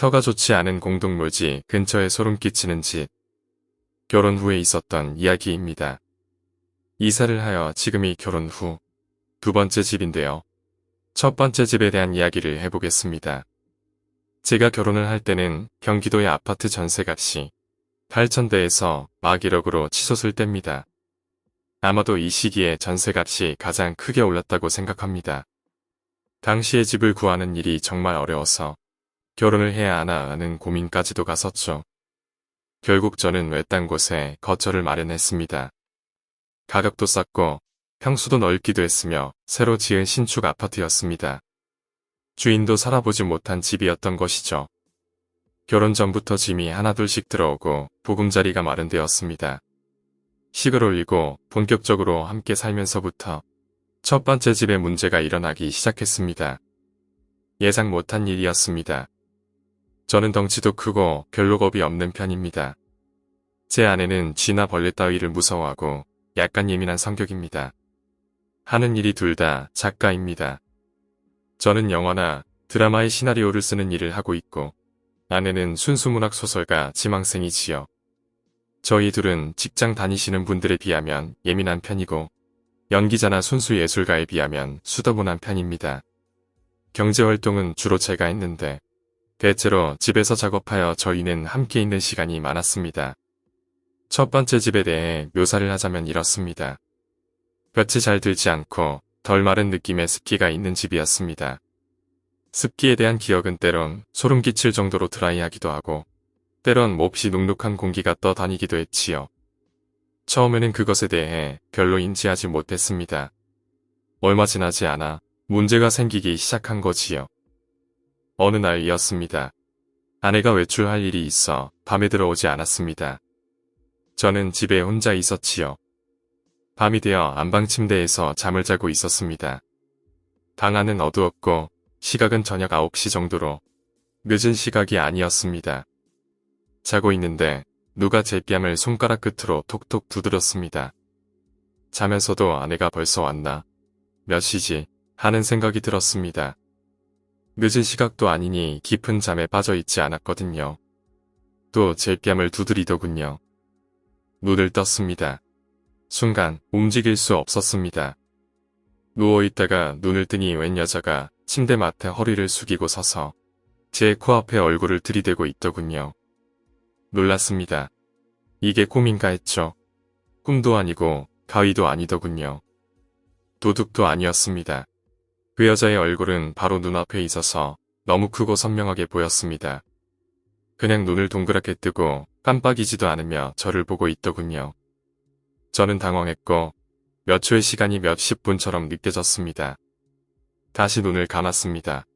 터가 좋지 않은 공동묘지 근처에 소름 끼치는 집. 결혼 후에 있었던 이야기입니다. 이사를 하여 지금이 결혼 후 두 번째 집인데요. 첫 번째 집에 대한 이야기를 해보겠습니다. 제가 결혼을 할 때는 경기도의 아파트 전세값이 8,000대에서 막 1억으로 치솟을 때입니다. 아마도 이 시기에 전세값이 가장 크게 올랐다고 생각합니다. 당시에 집을 구하는 일이 정말 어려워서 결혼을 해야 하나 하는 고민까지도 갔었죠. 결국 저는 외딴 곳에 거처를 마련했습니다. 가격도 쌌고 평수도 넓기도 했으며 새로 지은 신축 아파트였습니다. 주인도 살아보지 못한 집이었던 것이죠. 결혼 전부터 짐이 하나둘씩 들어오고 보금자리가 마련되었습니다. 식을 올리고 본격적으로 함께 살면서부터 첫 번째 집에 문제가 일어나기 시작했습니다. 예상 못한 일이었습니다. 저는 덩치도 크고 별로 겁이 없는 편입니다. 제 아내는 쥐나 벌레 따위를 무서워하고 약간 예민한 성격입니다. 하는 일이 둘 다 작가입니다. 저는 영화나 드라마의 시나리오를 쓰는 일을 하고 있고 아내는 순수 문학 소설가 지망생이지요. 저희 둘은 직장 다니시는 분들에 비하면 예민한 편이고 연기자나 순수 예술가에 비하면 수더분한 편입니다. 경제활동은 주로 제가 했는데 대체로 집에서 작업하여 저희는 함께 있는 시간이 많았습니다. 첫 번째 집에 대해 묘사를 하자면 이렇습니다. 볕이 잘 들지 않고 덜 마른 느낌의 습기가 있는 집이었습니다. 습기에 대한 기억은 때론 소름 끼칠 정도로 드라이하기도 하고 때론 몹시 눅눅한 공기가 떠다니기도 했지요. 처음에는 그것에 대해 별로 인지하지 못했습니다. 얼마 지나지 않아 문제가 생기기 시작한 거지요. 어느 날이었습니다. 아내가 외출할 일이 있어 밤에 들어오지 않았습니다. 저는 집에 혼자 있었지요. 밤이 되어 안방 침대에서 잠을 자고 있었습니다. 방 안은 어두웠고 시각은 저녁 9시 정도로 늦은 시각이 아니었습니다. 자고 있는데 누가 제 뺨을 손가락 끝으로 톡톡 두드렸습니다. 자면서도 아내가 벌써 왔나? 몇 시지? 하는 생각이 들었습니다. 늦은 시각도 아니니 깊은 잠에 빠져 있지 않았거든요. 또 제 뺨을 두드리더군요. 눈을 떴습니다. 순간 움직일 수 없었습니다. 누워있다가 눈을 뜨니 웬 여자가 침대맡에 허리를 숙이고 서서 제 코앞에 얼굴을 들이대고 있더군요. 놀랐습니다. 이게 꿈인가 했죠. 꿈도 아니고 가위도 아니더군요. 도둑도 아니었습니다. 그 여자의 얼굴은 바로 눈앞에 있어서 너무 크고 선명하게 보였습니다. 그냥 눈을 동그랗게 뜨고 깜빡이지도 않으며 저를 보고 있더군요. 저는 당황했고 몇 초의 시간이 몇십 분처럼 느껴졌습니다. 다시 눈을 감았습니다.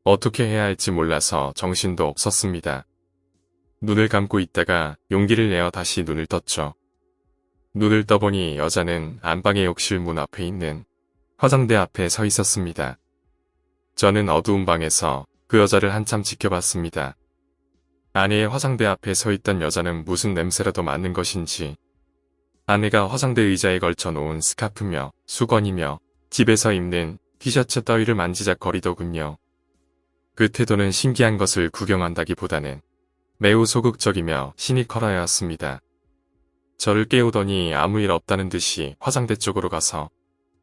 어떻게 해야 할지 몰라서 정신도 없었습니다. 눈을 감고 있다가 용기를 내어 다시 눈을 떴죠. 눈을 떠보니 여자는 안방의 욕실 문 앞에 있는 화장대 앞에 서 있었습니다. 저는 어두운 방에서 그 여자를 한참 지켜봤습니다. 아내의 화장대 앞에 서 있던 여자는 무슨 냄새라도 맡는 것인지 아내가 화장대 의자에 걸쳐 놓은 스카프며 수건이며 집에서 입는 티셔츠 따위를 만지작거리더군요. 그 태도는 신기한 것을 구경한다기보다는 매우 소극적이며 시니컬하였습니다. 저를 깨우더니 아무 일 없다는 듯이 화장대 쪽으로 가서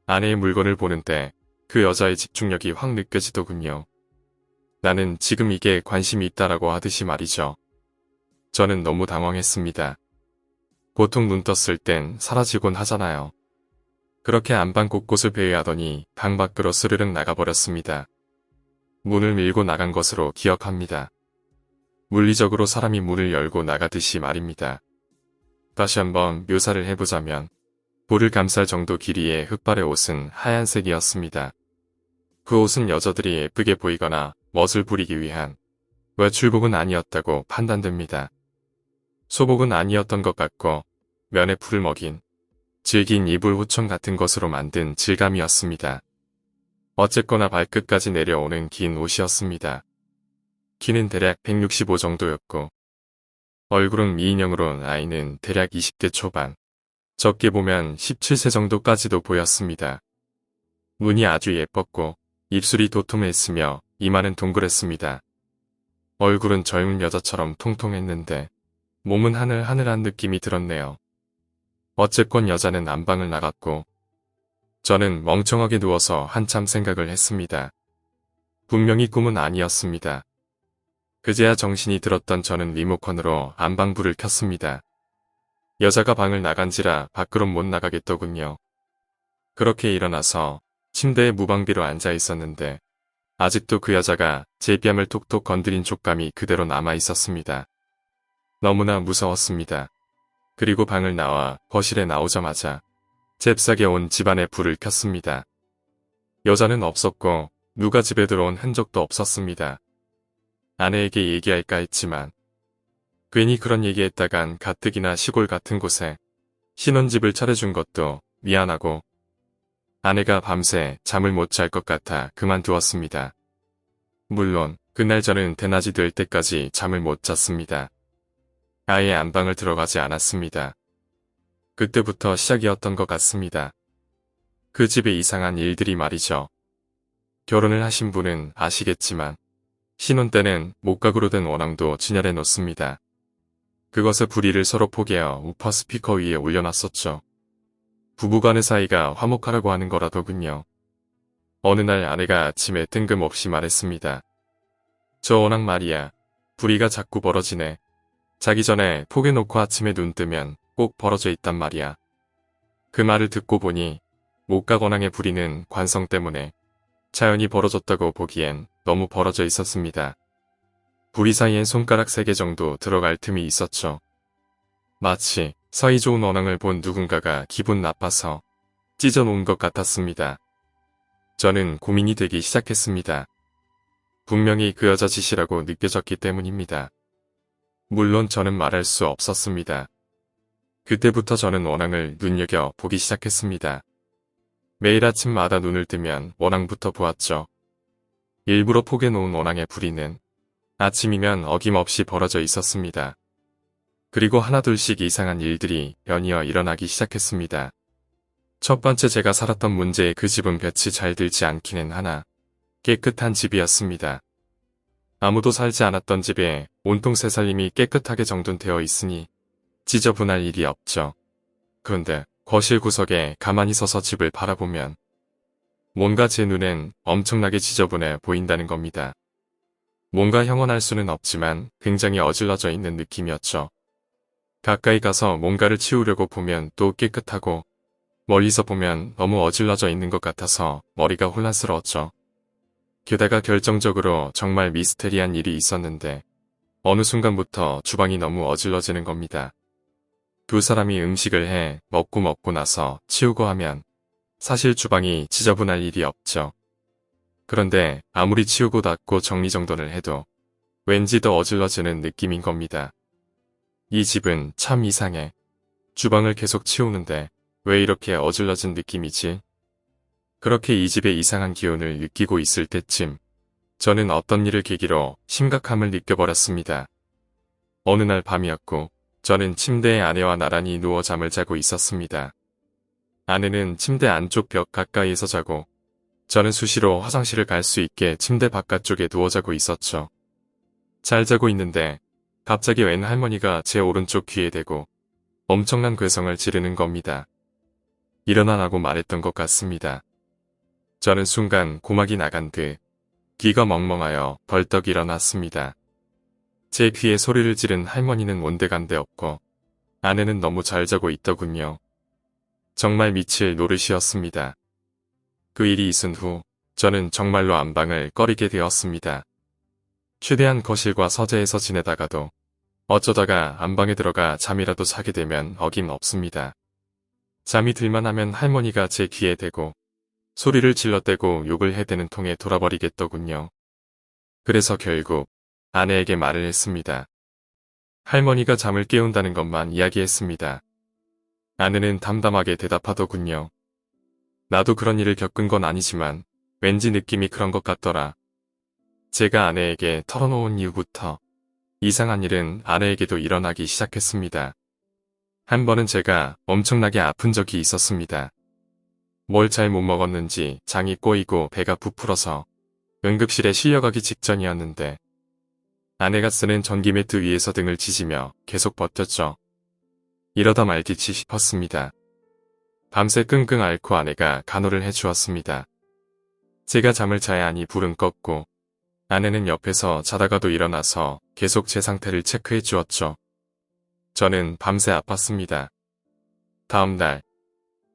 아내의 물건을 보는데 그 여자의 집중력이 확 느껴지더군요. 나는 지금 이게 관심이 있다라고 하듯이 말이죠. 저는 너무 당황했습니다. 보통 눈 떴을 땐 사라지곤 하잖아요. 그렇게 안방 곳곳을 배회하더니 방 밖으로 스르륵 나가버렸습니다. 문을 밀고 나간 것으로 기억합니다. 물리적으로 사람이 문을 열고 나가듯이 말입니다. 다시 한번 묘사를 해보자면 볼을 감쌀 정도 길이의 흑발의 옷은 하얀색이었습니다. 그 옷은 여자들이 예쁘게 보이거나 멋을 부리기 위한 외출복은 아니었다고 판단됩니다. 소복은 아니었던 것 같고 면에 풀을 먹인 질긴 이불 후천 같은 것으로 만든 질감이었습니다. 어쨌거나 발끝까지 내려오는 긴 옷이었습니다. 키는 대략 165 정도였고 얼굴은 미인형으로 나이는 대략 20대 초반, 적게 보면 17세 정도까지도 보였습니다. 눈이 아주 예뻤고 입술이 도톰했으며 이마는 동그랬습니다. 얼굴은 젊은 여자처럼 통통했는데 몸은 하늘하늘한 느낌이 들었네요. 어쨌건 여자는 안방을 나갔고 저는 멍청하게 누워서 한참 생각을 했습니다. 분명히 꿈은 아니었습니다. 그제야 정신이 들었던 저는 리모컨으로 안방불을 켰습니다. 여자가 방을 나간지라 밖으로 못 나가겠더군요. 그렇게 일어나서 침대에 무방비로 앉아 있었는데 아직도 그 여자가 제 뺨을 톡톡 건드린 촉감이 그대로 남아 있었습니다. 너무나 무서웠습니다. 그리고 방을 나와 거실에 나오자마자 잽싸게 온 집안에 불을 켰습니다. 여자는 없었고 누가 집에 들어온 흔적도 없었습니다. 아내에게 얘기할까 했지만 괜히 그런 얘기했다간 가뜩이나 시골 같은 곳에 신혼집을 차려준 것도 미안하고 아내가 밤새 잠을 못 잘 것 같아 그만두었습니다. 물론 그날 저는 대낮이 될 때까지 잠을 못 잤습니다. 아예 안방을 들어가지 않았습니다. 그때부터 시작이었던 것 같습니다. 그 집에 이상한 일들이 말이죠. 결혼을 하신 분은 아시겠지만 신혼 때는 목각으로 된 원앙도 진열해 놓습니다. 그것의 부리를 서로 포개어 우퍼 스피커 위에 올려놨었죠. 부부간의 사이가 화목하라고 하는 거라더군요. 어느 날 아내가 아침에 뜬금없이 말했습니다. 저 원앙 말이야. 부리가 자꾸 벌어지네. 자기 전에 포개놓고 아침에 눈 뜨면 꼭 벌어져 있단 말이야. 그 말을 듣고 보니 목각 원앙의 부리는 관성 때문에 자연히 벌어졌다고 보기엔 너무 벌어져 있었습니다. 부리 사이엔 손가락 3개 정도 들어갈 틈이 있었죠. 마치 사이 좋은 원앙을 본 누군가가 기분 나빠서 찢어놓은 것 같았습니다. 저는 고민이 되기 시작했습니다. 분명히 그 여자 짓이라고 느껴졌기 때문입니다. 물론 저는 말할 수 없었습니다. 그때부터 저는 원앙을 눈여겨보기 시작했습니다. 매일 아침마다 눈을 뜨면 원앙부터 보았죠. 일부러 포개놓은 원앙의 부리는 아침이면 어김없이 벌어져 있었습니다. 그리고 하나둘씩 이상한 일들이 연이어 일어나기 시작했습니다. 첫 번째 제가 살았던 문제에 그 집은 볕이 잘 들지 않기는 하나 깨끗한 집이었습니다. 아무도 살지 않았던 집에 온통 새살림이 깨끗하게 정돈되어 있으니 지저분할 일이 없죠. 그런데 거실 구석에 가만히 서서 집을 바라보면 뭔가 제 눈엔 엄청나게 지저분해 보인다는 겁니다. 뭔가 형언할 수는 없지만 굉장히 어질러져 있는 느낌이었죠. 가까이 가서 뭔가를 치우려고 보면 또 깨끗하고 멀리서 보면 너무 어질러져 있는 것 같아서 머리가 혼란스러웠죠. 게다가 결정적으로 정말 미스테리한 일이 있었는데 어느 순간부터 주방이 너무 어질러지는 겁니다. 두 사람이 음식을 해 먹고 나서 치우고 하면 사실 주방이 지저분할 일이 없죠. 그런데 아무리 치우고 닦고 정리정돈을 해도 왠지 더 어질러지는 느낌인 겁니다. 이 집은 참 이상해. 주방을 계속 치우는데 왜 이렇게 어질러진 느낌이지? 그렇게 이 집의 이상한 기운을 느끼고 있을 때쯤 저는 어떤 일을 계기로 심각함을 느껴버렸습니다. 어느 날 밤이었고 저는 침대에 아내와 나란히 누워 잠을 자고 있었습니다. 아내는 침대 안쪽 벽 가까이에서 자고 저는 수시로 화장실을 갈 수 있게 침대 바깥쪽에 누워 자고 있었죠. 잘 자고 있는데 갑자기 웬 할머니가 제 오른쪽 귀에 대고 엄청난 괴성을 지르는 겁니다. 일어나라고 말했던 것 같습니다. 저는 순간 고막이 나간 듯 귀가 멍멍하여 벌떡 일어났습니다. 제 귀에 소리를 지른 할머니는 온데간데 없고 아내는 너무 잘 자고 있더군요. 정말 미칠 노릇이었습니다. 그 일이 있은 후 저는 정말로 안방을 꺼리게 되었습니다. 최대한 거실과 서재에서 지내다가도 어쩌다가 안방에 들어가 잠이라도 자게 되면 어김없습니다. 잠이 들만 하면 할머니가 제 귀에 대고 소리를 질러대고 욕을 해대는 통에 돌아버리겠더군요. 그래서 결국 아내에게 말을 했습니다. 할머니가 잠을 깨운다는 것만 이야기했습니다. 아내는 담담하게 대답하더군요. 나도 그런 일을 겪은 건 아니지만 왠지 느낌이 그런 것 같더라. 제가 아내에게 털어놓은 이후부터 이상한 일은 아내에게도 일어나기 시작했습니다. 한 번은 제가 엄청나게 아픈 적이 있었습니다. 뭘 잘 못 먹었는지 장이 꼬이고 배가 부풀어서 응급실에 실려가기 직전이었는데 아내가 쓰는 전기 매트 위에서 등을 지지며 계속 버텼죠. 이러다 말겠지 싶었습니다. 밤새 끙끙 앓고 아내가 간호를 해주었습니다. 제가 잠을 자야 하니 불은 껐고 아내는 옆에서 자다가도 일어나서 계속 제 상태를 체크해 주었죠. 저는 밤새 아팠습니다. 다음 날,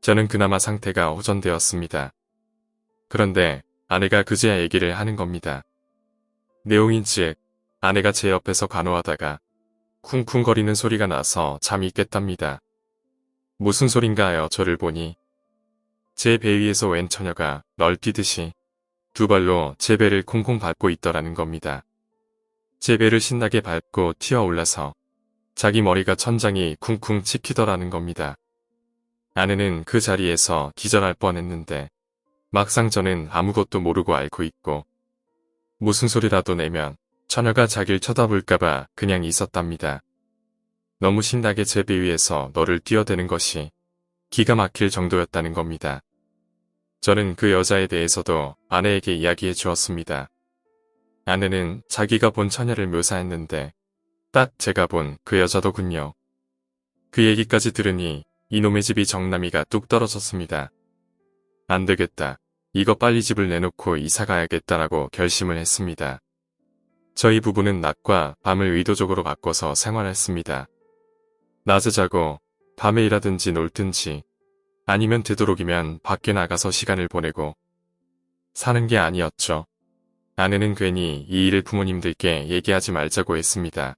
저는 그나마 상태가 호전되었습니다. 그런데 아내가 그제야 얘기를 하는 겁니다. 내용인즉 아내가 제 옆에서 간호하다가 쿵쿵거리는 소리가 나서 잠이 깼답니다. 무슨 소린가 하여 저를 보니 제 배 위에서 웬 처녀가 널뛰듯이 두 발로 제 배를 콩콩 밟고 있더라는 겁니다. 제 배를 신나게 밟고 튀어올라서 자기 머리가 천장이 쿵쿵 찍히더라는 겁니다. 아내는 그 자리에서 기절할 뻔했는데 막상 저는 아무것도 모르고 앓고 있고 무슨 소리라도 내면 처녀가 자길 쳐다볼까봐 그냥 있었답니다. 너무 신나게 제 배 위에서 너를 뛰어대는 것이 기가 막힐 정도였다는 겁니다. 저는 그 여자에 대해서도 아내에게 이야기해 주었습니다. 아내는 자기가 본 처녀를 묘사했는데 딱 제가 본 그 여자더군요. 그 얘기까지 들으니 이놈의 집이 정남이가 뚝 떨어졌습니다. 안 되겠다. 이거 빨리 집을 내놓고 이사 가야겠다라고 결심을 했습니다. 저희 부부는 낮과 밤을 의도적으로 바꿔서 생활했습니다. 낮에 자고 밤에 일하든지 놀든지 아니면 되도록이면 밖에 나가서 시간을 보내고 사는 게 아니었죠. 아내는 괜히 이 일을 부모님들께 얘기하지 말자고 했습니다.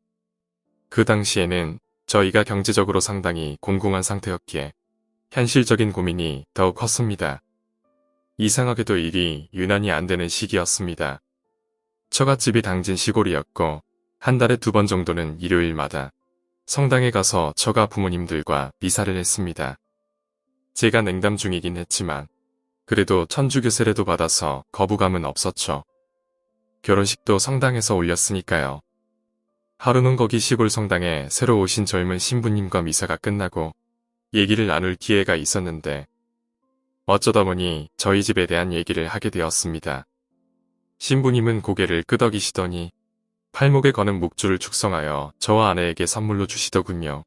그 당시에는 저희가 경제적으로 상당히 공공한 상태였기에 현실적인 고민이 더욱 컸습니다. 이상하게도 일이 유난히 안 되는 시기였습니다. 처갓집이 당진 시골이었고 한 달에 2번 정도는 일요일마다 성당에 가서 처가 부모님들과 미사를 했습니다. 제가 냉담 중이긴 했지만 그래도 천주교 세례도 받아서 거부감은 없었죠. 결혼식도 성당에서 올렸으니까요. 하루는 거기 시골 성당에 새로 오신 젊은 신부님과 미사가 끝나고 얘기를 나눌 기회가 있었는데 어쩌다 보니 저희 집에 대한 얘기를 하게 되었습니다. 신부님은 고개를 끄덕이시더니 팔목에 거는 묵주를 축성하여 저와 아내에게 선물로 주시더군요.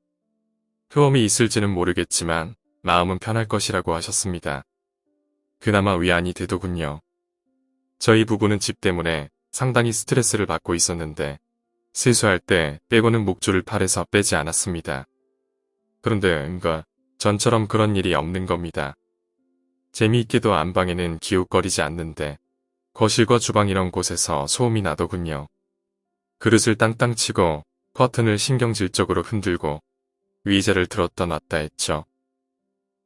효험이 있을지는 모르겠지만 마음은 편할 것이라고 하셨습니다. 그나마 위안이 되더군요. 저희 부부는 집 때문에 상당히 스트레스를 받고 있었는데 세수할 때 빼고는 묵주를 팔에서 빼지 않았습니다. 그런데 전처럼 그런 일이 없는 겁니다. 재미있게도 안방에는 기웃거리지 않는데 거실과 주방 이런 곳에서 소음이 나더군요. 그릇을 땅땅 치고 커튼을 신경질적으로 흔들고 의자를 들었다 놨다 했죠.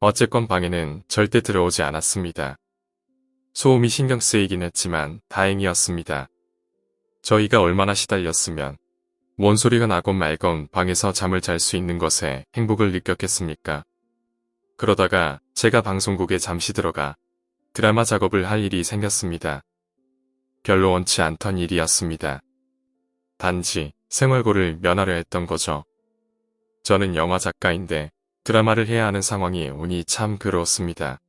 어쨌건 방에는 절대 들어오지 않았습니다. 소음이 신경 쓰이긴 했지만 다행이었습니다. 저희가 얼마나 시달렸으면 뭔 소리가 나건 말건 방에서 잠을 잘 수 있는 것에 행복을 느꼈겠습니까? 그러다가 제가 방송국에 잠시 들어가 드라마 작업을 할 일이 생겼습니다. 별로 원치 않던 일이었습니다. 단지 생활고를 면하려 했던 거죠. 저는 영화 작가인데 드라마를 해야 하는 상황이 오니 참 괴로웠습니다.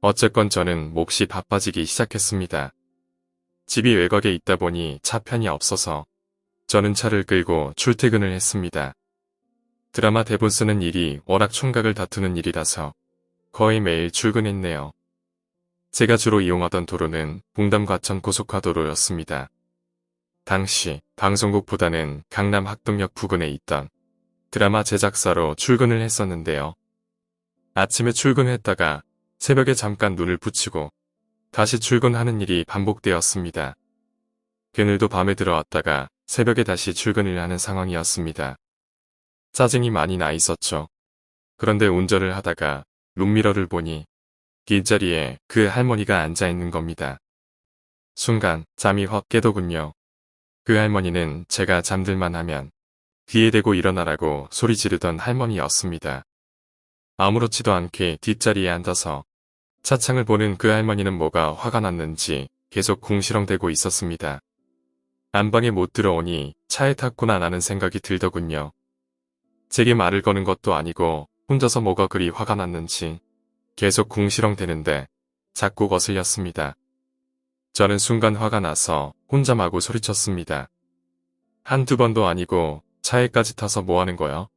어쨌건 저는 몹시 바빠지기 시작했습니다. 집이 외곽에 있다 보니 차편이 없어서 저는 차를 끌고 출퇴근을 했습니다. 드라마 대본 쓰는 일이 워낙 총각을 다투는 일이라서 거의 매일 출근했네요. 제가 주로 이용하던 도로는 봉담 과천 고속화도로였습니다. 당시 방송국보다는 강남 학동역 부근에 있던 드라마 제작사로 출근을 했었는데요. 아침에 출근했다가 새벽에 잠깐 눈을 붙이고 다시 출근하는 일이 반복되었습니다. 그늘도 밤에 들어왔다가 새벽에 다시 출근을 하는 상황이었습니다. 짜증이 많이 나 있었죠. 그런데 운전을 하다가 룸미러를 보니 뒷자리에 그 할머니가 앉아있는 겁니다. 순간 잠이 확 깨더군요. 그 할머니는 제가 잠들만 하면 뒤에 대고 일어나라고 소리 지르던 할머니였습니다. 아무렇지도 않게 뒷자리에 앉아서 차창을 보는 그 할머니는 뭐가 화가 났는지 계속 궁시렁대고 있었습니다. 안방에 못 들어오니 차에 탔구나 라는 생각이 들더군요. 제게 말을 거는 것도 아니고 혼자서 뭐가 그리 화가 났는지 계속 궁시렁대는데 자꾸 거슬렸습니다. 저는 순간 화가 나서 혼자 마구 소리쳤습니다. 한두 번도 아니고 차에까지 타서 뭐 하는 거야?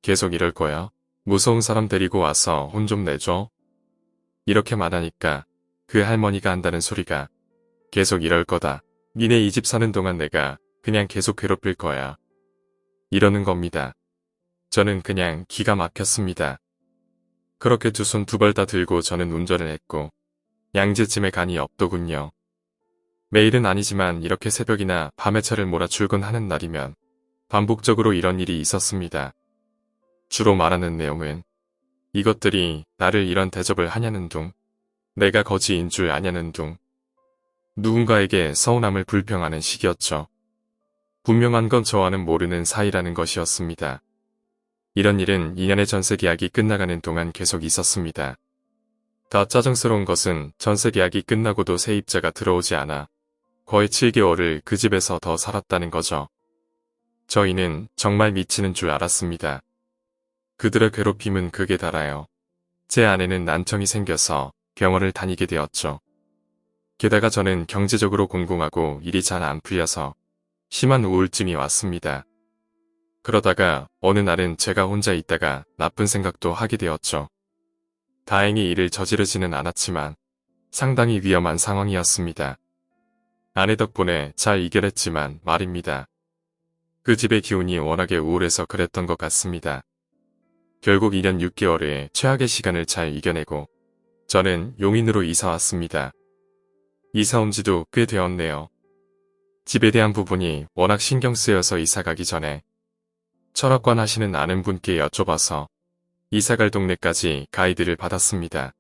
계속 이럴 거야? 무서운 사람 데리고 와서 혼 좀 내줘? 이렇게 말하니까 그 할머니가 한다는 소리가 계속 이럴 거다. 니네 이 집 사는 동안 내가 그냥 계속 괴롭힐 거야. 이러는 겁니다. 저는 그냥 기가 막혔습니다. 그렇게 두 손 두 발 다 들고 저는 운전을 했고 양재쯤에 가니 없더군요. 매일은 아니지만 이렇게 새벽이나 밤에 차를 몰아 출근하는 날이면 반복적으로 이런 일이 있었습니다. 주로 말하는 내용은 이것들이 나를 이런 대접을 하냐는 둥, 내가 거지인 줄 아냐는 둥, 누군가에게 서운함을 불평하는 식이었죠. 분명한 건 저와는 모르는 사이라는 것이었습니다. 이런 일은 2년의 전세 계약이 끝나가는 동안 계속 있었습니다. 더 짜증스러운 것은 전세 계약이 끝나고도 세입자가 들어오지 않아 거의 7개월을 그 집에서 더 살았다는 거죠. 저희는 정말 미치는 줄 알았습니다. 그들의 괴롭힘은 극에 달하여 제 아내는 난청이 생겨서 병원을 다니게 되었죠. 게다가 저는 경제적으로 곤궁하고 일이 잘 안 풀려서 심한 우울증이 왔습니다. 그러다가 어느 날은 제가 혼자 있다가 나쁜 생각도 하게 되었죠. 다행히 일을 저지르지는 않았지만 상당히 위험한 상황이었습니다. 아내 덕분에 잘 이겨냈지만 말입니다. 그 집의 기운이 워낙에 우울해서 그랬던 것 같습니다. 결국 2년 6개월의 최악의 시간을 잘 이겨내고 저는 용인으로 이사 왔습니다. 이사 온 지도 꽤 되었네요. 집에 대한 부분이 워낙 신경 쓰여서 이사 가기 전에 철학관 하시는 아는 분께 여쭤봐서 이사갈 동네까지 가이드를 받았습니다.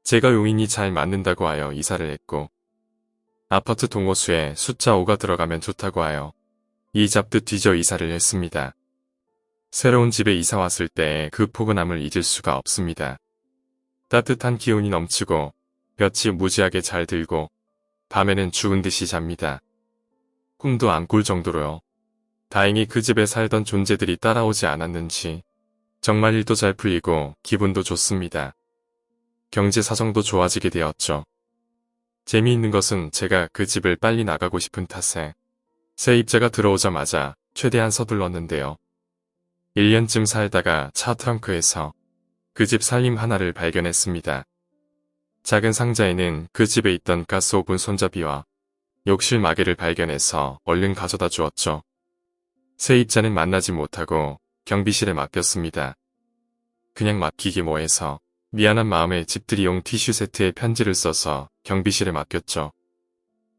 제가 용인이 잘 맞는다고 하여 이사를 했고 아파트 동호수에 숫자 5가 들어가면 좋다고 하여 이 잡듯 뒤져 이사를 했습니다. 새로운 집에 이사 왔을 때의 그 포근함을 잊을 수가 없습니다. 따뜻한 기운이 넘치고 볕이 무지하게 잘 들고 밤에는 죽은 듯이 잡니다. 꿈도 안 꿀 정도로요. 다행히 그 집에 살던 존재들이 따라오지 않았는지 정말 일도 잘 풀리고 기분도 좋습니다. 경제 사정도 좋아지게 되었죠. 재미있는 것은 제가 그 집을 빨리 나가고 싶은 탓에 세입자가 들어오자마자 최대한 서둘렀는데요. 1년쯤 살다가 차 트렁크에서 그 집 살림 하나를 발견했습니다. 작은 상자에는 그 집에 있던 가스오븐 손잡이와 욕실 마개를 발견해서 얼른 가져다 주었죠. 세입자는 만나지 못하고 경비실에 맡겼습니다. 그냥 맡기기 뭐해서 미안한 마음에 집들이용 티슈 세트에 편지를 써서 경비실에 맡겼죠.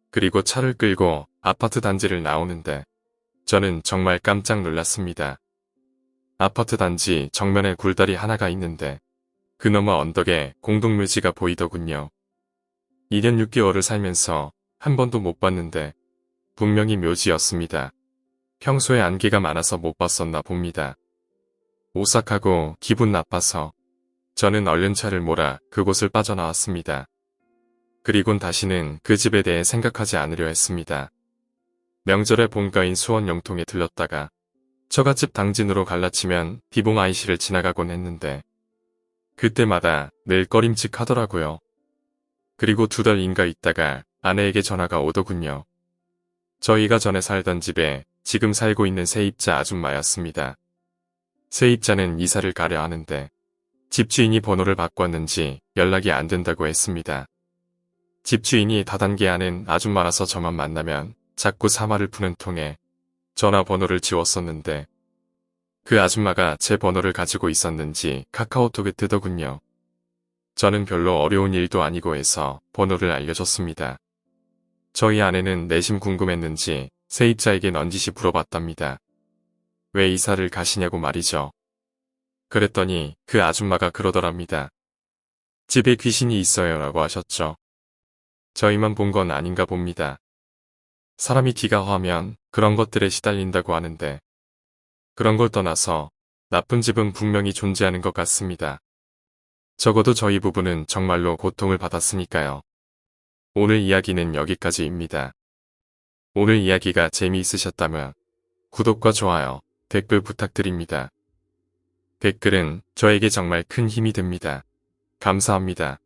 그리고 차를 끌고 아파트 단지를 나오는데 저는 정말 깜짝 놀랐습니다. 아파트 단지 정면에 굴다리 하나가 있는데 그 너머 언덕에 공동묘지가 보이더군요. 2년 6개월을 살면서 한 번도 못 봤는데 분명히 묘지였습니다. 평소에 안개가 많아서 못 봤었나 봅니다. 오싹하고 기분 나빠서 저는 얼른 차를 몰아 그곳을 빠져나왔습니다. 그리곤 다시는 그 집에 대해 생각하지 않으려 했습니다. 명절에 본가인 수원 영통에 들렀다가 처갓집 당진으로 갈라치면 비봉 IC를 지나가곤 했는데 그때마다 늘 꺼림칙하더라고요. 그리고 2달인가 있다가 아내에게 전화가 오더군요. 저희가 전에 살던 집에 지금 살고 있는 세입자 아줌마였습니다. 세입자는 이사를 가려 하는데 집주인이 번호를 바꿨는지 연락이 안 된다고 했습니다. 집주인이 다단계 하는 아줌마라서 저만 만나면 자꾸 사마를 푸는 통에 전화번호를 지웠었는데 그 아줌마가 제 번호를 가지고 있었는지 카카오톡에 뜨더군요. 저는 별로 어려운 일도 아니고 해서 번호를 알려줬습니다. 저희 아내는 내심 궁금했는지 세입자에게 넌지시 물어봤답니다. 왜 이사를 가시냐고 말이죠. 그랬더니 그 아줌마가 그러더랍니다. 집에 귀신이 있어요 라고 하셨죠. 저희만 본 건 아닌가 봅니다. 사람이 기가 화면 그런 것들에 시달린다고 하는데 그런 걸 떠나서 나쁜 집은 분명히 존재하는 것 같습니다. 적어도 저희 부부는 정말로 고통을 받았으니까요. 오늘 이야기는 여기까지입니다. 오늘 이야기가 재미있으셨다면 구독과 좋아요, 댓글 부탁드립니다. 댓글은 저에게 정말 큰 힘이 됩니다. 감사합니다.